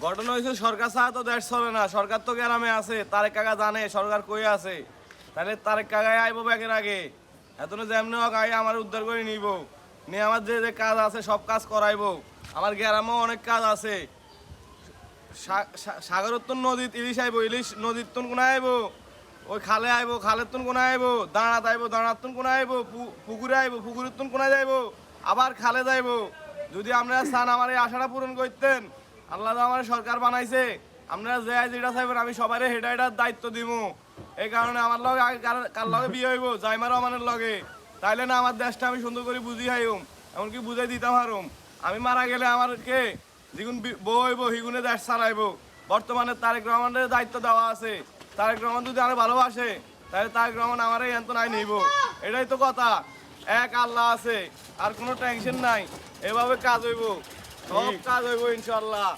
ঘটনা হয়েছে সরকার ছাড়া তো দেশ চলে না। সরকার তো গ্রামে আছে, তারেক কাকা জানে সরকার কই আছে। তাহলে তারেক কাকাই আইবো ব্যাগের আগে, এতদিন যেমনি হোক আগে আমার উদ্ধার করে নিব, নিয়ে আমার যে যে কাজ আছে সব কাজ করাইবো। আমার গ্রামেও অনেক কাজ আছে। সাগরোত্তর নদীত ইলিশ আইবো, ইলিশ নদীর তুন কোনা আইবো, ওই খালে আইবো, খালের তুন কোনা আইবো, দাঁড়াত আইবো, দাঁড়ার তুন কোনা আইবো, পুকুরে আইবো, পুকুরের তুন কোনায় যাইবো, আবার খালে যাইবো। যদি আপনারা চান আমার এই আশাটা পূরণ করতেন, আল্লাহ তো আমার সরকার বানাইছে, আপনারা যে যেটা চাইবেন আমি সবাই হেডা হেডার দায়িত্ব দিব। এই কারণে আমার লগে কার লগে বিয়ে হইব জাইমা রহমানের লগে, তাইলে না আমার দেশটা আমি সুন্দর করে বুঝি হাইম, এমনকি বুঝাই দিতাম হারুম। আমি মারা গেলে আমারকে যেগুন বউ হইব হিগুনে দেশ চালাইব। বর্তমানে তারেক রহমানের দায়িত্ব দেওয়া আছে, তারেক রহমান যদি আরো ভালোবাসে তাহলে তারেক রহমান আমার এই এত নাই নিব। এটাই তো কথা। এক আল্লাহ আছে, আর কোনো টেনশন নাই। এভাবে কাজ হইব, সব কাজ হইব ইনশাল্লাহ।